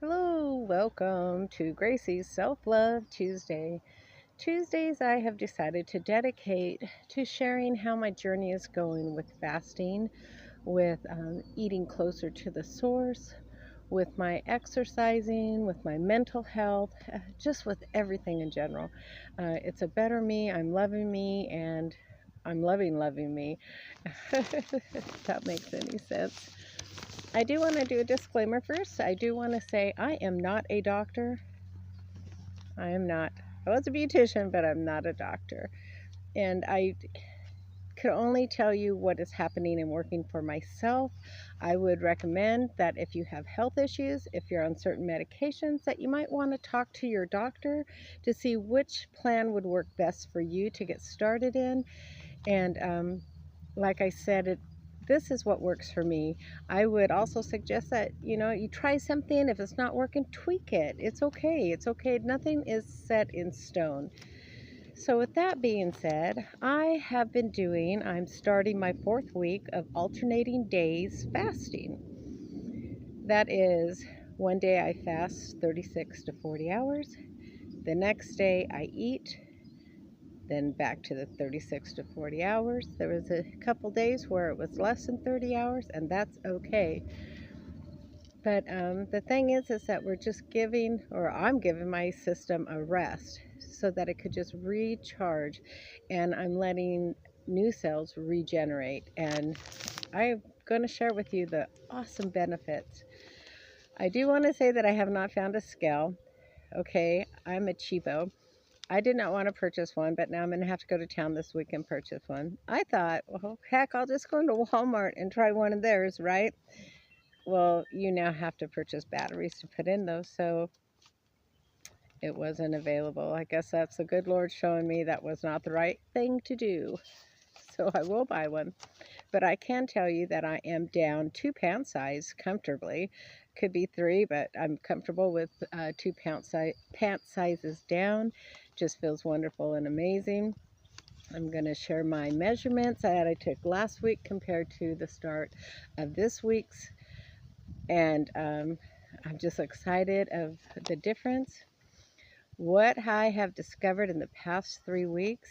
Hello, welcome to Gracie's Self Love Tuesday. Tuesdays I have decided to dedicate to sharing how my journey is going with fasting, with eating closer to the source, with my exercising, with my mental health, just with everything in general. It's a better me, I'm loving me, and I'm loving me. If that makes any sense. I do want to do a disclaimer first. I do want to say I am not a doctor. I am not. I was a beautician, but I'm not a doctor. And I could only tell you what is happening and working for myself. I would recommend that if you have health issues, if you're on certain medications, that you might want to talk to your doctor to see which plan would work best for you to get started in. And like I said, this is what works for me. I would also suggest that, you try something. If it's not working, tweak it. It's okay. It's okay. Nothing is set in stone. So with that being said, I'm starting my 4th week of alternating days fasting. That is, one day I fast 36 to 40 hours. The next day I eat, then back to the 36 to 40 hours. There was a couple days where it was less than 30 hours, and that's okay. But the thing is that we're just giving, or I'm giving my system a rest so that it could just recharge, and I'm letting new cells regenerate. And I'm going to share with you the awesome benefits. I do want to say that I have not found a scale. Okay, I'm a cheapo. I did not want to purchase one, but now I'm going to have to go to town this week and purchase one. I thought, well, heck, I'll just go into Walmart and try one of theirs, right? Well, you now have to purchase batteries to put in those, so it wasn't available. I guess that's the good Lord showing me that was not the right thing to do. So I will buy one. But I can tell you that I am down 2 pound size comfortably. Could be 3, but I'm comfortable with 2 pant sizes down. Just feels wonderful and amazing. I'm going to share my measurements that I took last week compared to the start of this week's. And I'm just excited of the difference. What I have discovered in the past 3 weeks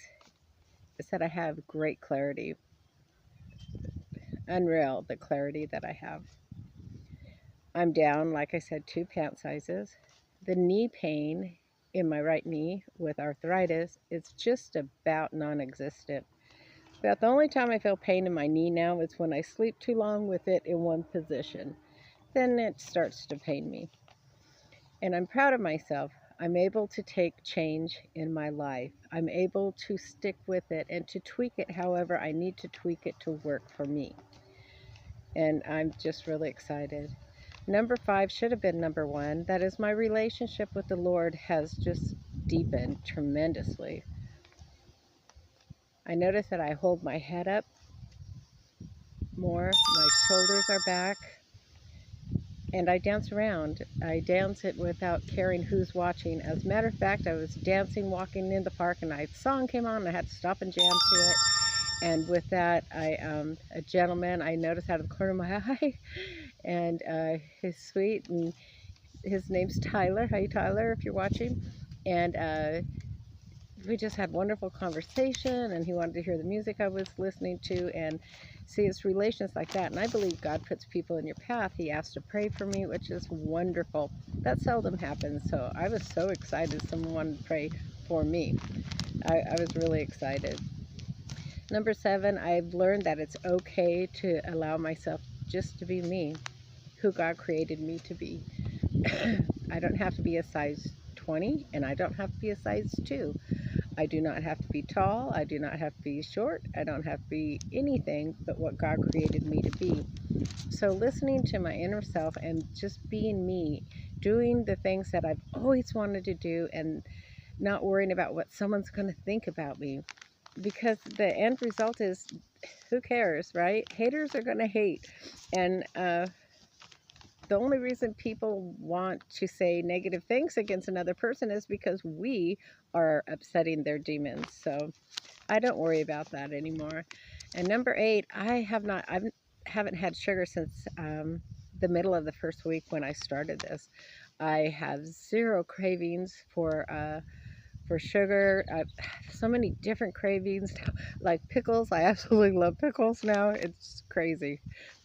is that I have great clarity. Unreal, the clarity that I have. I'm down, like I said, 2 pant sizes. The knee pain in my right knee with arthritis is just about non-existent. About the only time I feel pain in my knee now is when I sleep too long with it in one position. Then it starts to pain me. And I'm proud of myself. I'm able to take change in my life. I'm able to stick with it and to tweak it however I need to tweak it to work for me. And I'm just really excited. Number 5 should have been number 1. That is, my relationship with the Lord has just deepened tremendously. I notice that I hold my head up more, my shoulders are back, and I dance around. I dance it without caring who's watching. As a matter of fact, I was dancing, walking in the park, and a song came on, and I had to stop and jam to it. And with that, a gentleman I noticed out of the corner of my eye, and he's sweet, and his name's Tyler. Hi, Tyler, if you're watching. And we just had wonderful conversation, and he wanted to hear the music I was listening to, and see, it's relations like that. And I believe God puts people in your path. He asked to pray for me, which is wonderful. That seldom happens, so I was so excited someone wanted to pray for me. I was really excited. Number 7, I've learned that it's okay to allow myself just to be me, who God created me to be. I don't have to be a size 20, and I don't have to be a size 2. I do not have to be tall. I do not have to be short. I don't have to be anything but what God created me to be. So listening to my inner self and just being me, doing the things that I've always wanted to do, and not worrying about what someone's going to think about me. Because the end result is, who cares, right? Haters are going to hate. And the only reason people want to say negative things against another person is because we are upsetting their demons. So I don't worry about that anymore. And number 8, I haven't had sugar since the middle of the first week when I started this. I have zero cravings for sugar. So many different cravings now, like pickles. I absolutely love pickles now. It's crazy.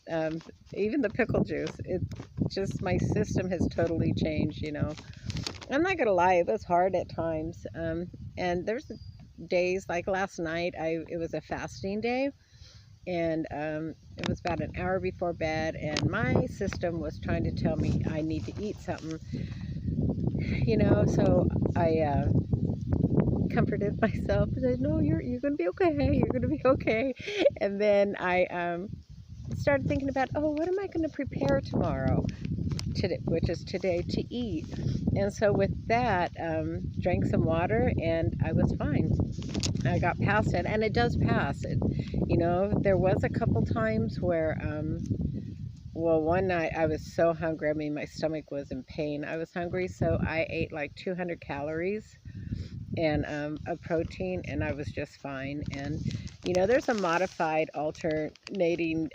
Um, Even the pickle juice. It just, my system has totally changed. I'm not gonna lie, it was hard at times. And there's days like last night. It was a fasting day, and it was about an hour before bed, and my system was trying to tell me I need to eat something. So I comforted myself and said, "No, you're gonna be okay. You're gonna be okay." And then I started thinking about, oh, what am I gonna prepare tomorrow, today, which is today, to eat. And so with that, drank some water, and I was fine. I got past it, and it does pass. There was a couple times where, well, one night I was so hungry. I mean, my stomach was in pain. I was hungry, so I ate like 200 calories and a protein, and I was just fine. And there's a modified alternating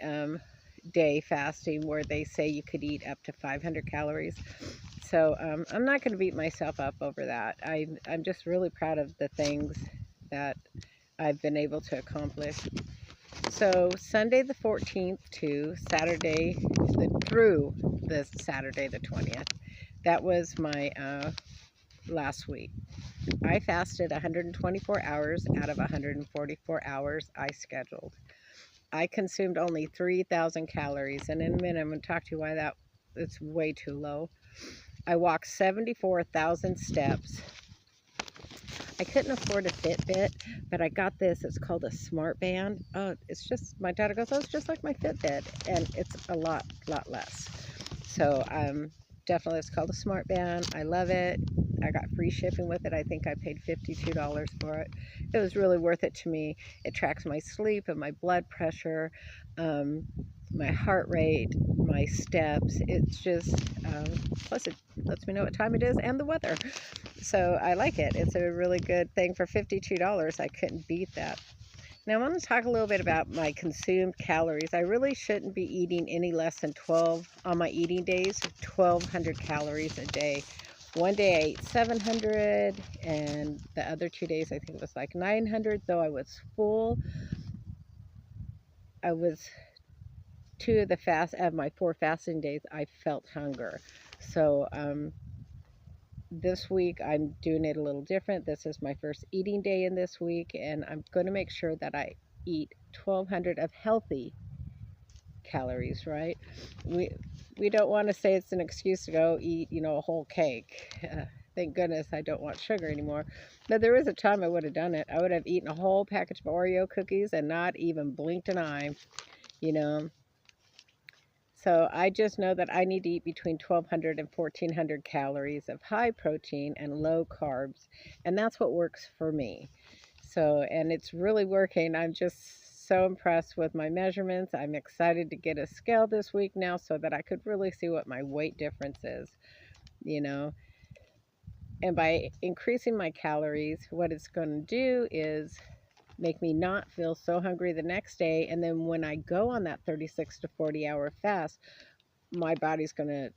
day fasting where they say you could eat up to 500 calories. So I'm not going to beat myself up over that. I'm just really proud of the things that I've been able to accomplish. So Sunday the 14th to Saturday through the Saturday the 20th, that was my last week. I fasted 124 hours out of 144 hours I scheduled. I consumed only 3,000 calories, and in a minute I'm going to talk to you why it's way too low. I walked 74,000 steps. I couldn't afford a Fitbit, but I got this. It's called a Smart Band. Oh, it's just, my daughter goes, oh, it's just like my Fitbit, and it's a lot less. So definitely, it's called a Smart Band. I love it. I got free shipping with it. I think I paid $52 for it. It was really worth it to me. It tracks my sleep and my blood pressure, my heart rate, my steps. It's just, plus it lets me know what time it is and the weather. So I like it. It's a really good thing for $52. I couldn't beat that. Now I want to talk a little bit about my consumed calories. I really shouldn't be eating any less than 12 on my eating days, 1,200 calories a day. One day I ate 700, and the other 2 days I think it was like 900, though I was full. I was, two of my 4 fasting days, I felt hunger. So this week I'm doing it a little different. This is my first eating day in this week, and I'm going to make sure that I eat 1,200 of healthy calories, right? We don't want to say it's an excuse to go eat, a whole cake. Thank goodness I don't want sugar anymore. But there was a time I would have done it. I would have eaten a whole package of Oreo cookies and not even blinked an eye, you know. So I just know that I need to eat between 1,200 and 1,400 calories of high protein and low carbs. And that's what works for me. So, and it's really working. I'm just so impressed with my measurements. I'm excited to get a scale this week now so that I could really see what my weight difference is, you know. And by increasing my calories, what it's going to do is make me not feel so hungry the next day. And then when I go on that 36 to 40 hour fast, my body's going to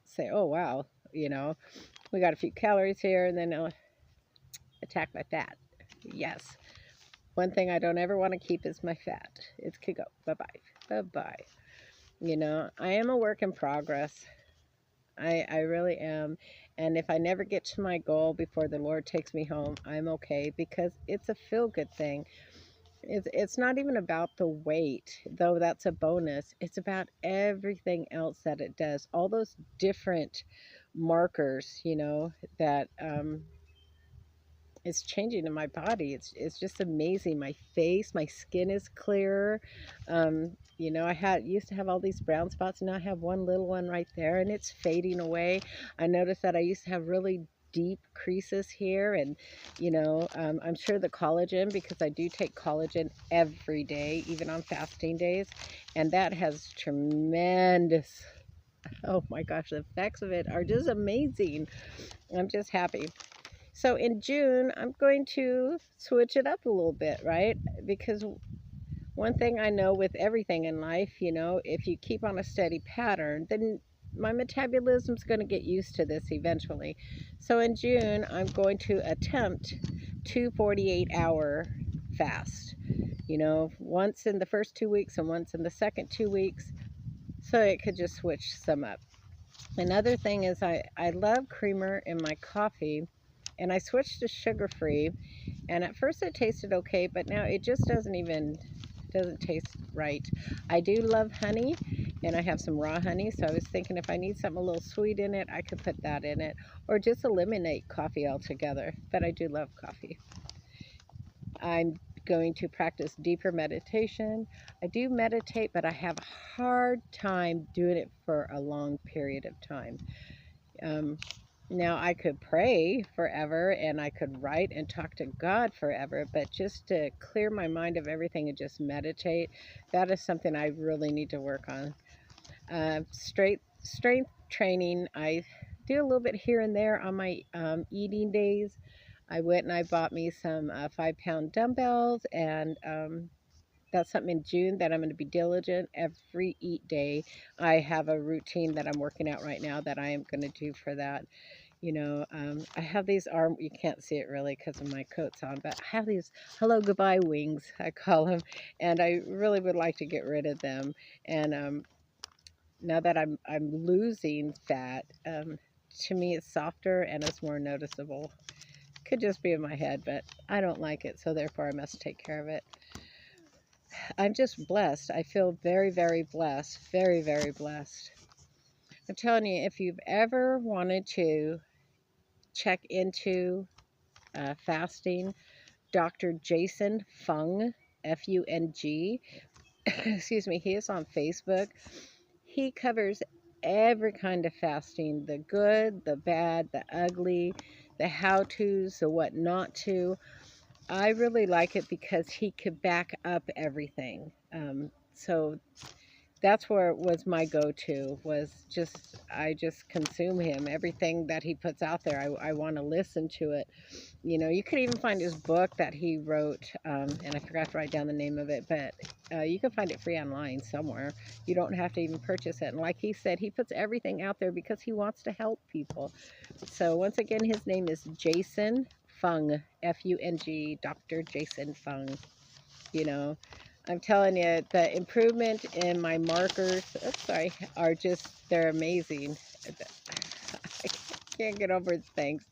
say, oh, wow, we got a few calories here, and then it'll attack my fat. Yes. One thing I don't ever want to keep is my fat. It could go. Bye-bye. Bye-bye. I am a work in progress. I really am. And if I never get to my goal before the Lord takes me home, I'm okay, because it's a feel-good thing. It's not even about the weight, though that's a bonus. It's about everything else that it does. All those different markers, that is changing in my body. It's just amazing. My face, my skin is clearer. I used to have all these brown spots, and now I have one little one right there, and it's fading away. I noticed that I used to have really deep creases here, and I'm sure the collagen, because I do take collagen every day, even on fasting days, and that has tremendous, oh my gosh, the effects of it are just amazing. I'm just happy. So in June, I'm going to switch it up a little bit, right? Because one thing I know with everything in life, if you keep on a steady pattern, then my metabolism's going to get used to this eventually. So in June, I'm going to attempt 2 48-hour fast. You know, once in the first 2 weeks and once in the second 2 weeks, so it could just switch some up. Another thing is I love creamer in my coffee, and I switched to sugar-free, and at first it tasted okay, but now it just doesn't taste right. I do love honey, and I have some raw honey, so I was thinking if I need something a little sweet in it, I could put that in it, or just eliminate coffee altogether. But I do love coffee. I'm going to practice deeper meditation. I do meditate, but I have a hard time doing it for a long period of time. Um, Now, I could pray forever and I could write and talk to God forever, but just to clear my mind of everything and just meditate, that is something I really need to work on. Strength training, I do a little bit here and there on my eating days. I went and I bought me some 5-pound dumbbells, and that's something in June that I'm going to be diligent. Every eat day, I have a routine that I'm working out right now that I am going to do for that. You know, I have these you can't see it really because of my coat's on, but I have these hello goodbye wings, I call them, and I really would like to get rid of them. And now that I'm losing fat, to me it's softer and it's more noticeable. Could just be in my head, but I don't like it, so therefore I must take care of it. I'm just blessed. I feel very, very blessed. Very, very blessed. I'm telling you, if you've ever wanted to check into fasting, Dr. Jason Fung, Fung, excuse me, he is on Facebook. He covers every kind of fasting, the good, the bad, the ugly, the how-tos, the what not to. I really like it because he could back up everything. So that's where it was my go-to, was I just consume him. Everything that he puts out there, I want to listen to it. You know, you could even find his book that he wrote, and I forgot to write down the name of it, but you can find it free online somewhere. You don't have to even purchase it. And like he said, he puts everything out there because he wants to help people. So once again, his name is Jason Fung, Fung, Dr. Jason Fung. You know, I'm telling you, the improvement in my markers, are just, they're amazing. I can't get over things.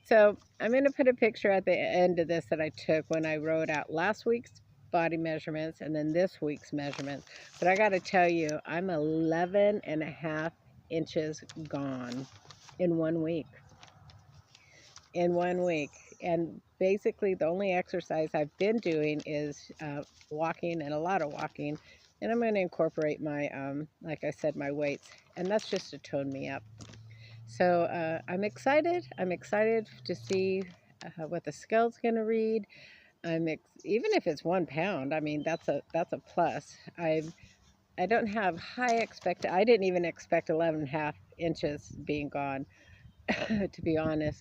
So I'm going to put a picture at the end of this that I took when I wrote out last week's body measurements and then this week's measurements. But I got to tell you, I'm 11.5 inches gone in 1 week. In 1 week. And basically the only exercise I've been doing is walking, and a lot of walking. And I'm going to incorporate my, like I said, my weights. And that's just to tone me up. So I'm excited. I'm excited to see what the scale's going to read. Even if it's 1 pound, I mean, that's a plus. I don't have high I didn't even expect 11.5 inches being gone. To be honest,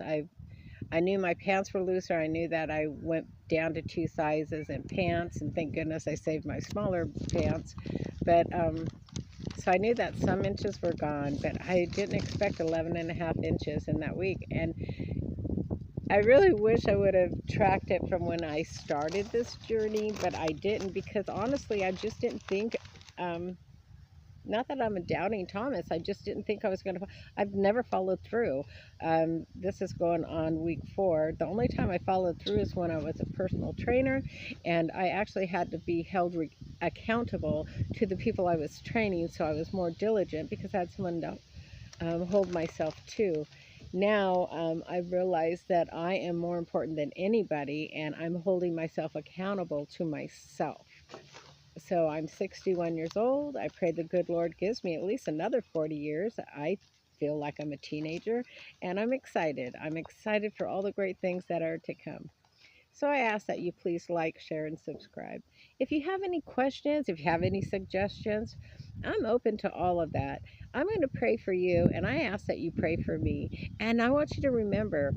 I knew my pants were looser. I knew that I went down to 2 sizes in pants, and thank goodness I saved my smaller pants. But so I knew that some inches were gone, but I didn't expect 11.5 inches in that week. And I really wish I would have tracked it from when I started this journey, but I didn't, because honestly, I just didn't think, not that I'm a doubting Thomas, I just didn't think I was going to, I've never followed through. This is going on week 4. The only time I followed through is when I was a personal trainer, and I actually had to be held accountable to the people I was training, so I was more diligent because I had someone to hold myself to. Now I realize that I am more important than anybody, and I'm holding myself accountable to myself. So I'm 61 years old. I pray the good Lord gives me at least another 40 years. I feel like I'm a teenager, and I'm excited. I'm excited for all the great things that are to come. So I ask that you please like, share, and subscribe. If you have any questions, if you have any suggestions, I'm open to all of that. I'm going to pray for you, and I ask that you pray for me. And I want you to remember,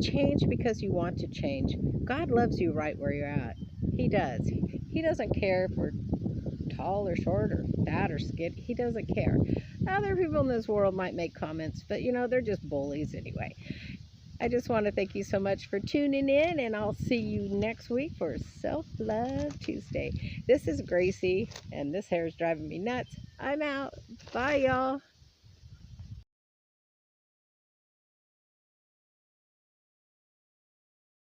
change because you want to change. God loves you right where you're at. He does. He doesn't care if we're tall or short or fat or skinny. He doesn't care. Other people in this world might make comments, but you know, they're just bullies anyway. I just want to thank you so much for tuning in, and I'll see you next week for Self Love Tuesday. This is Gracie, and this hair is driving me nuts. I'm out. Bye, y'all.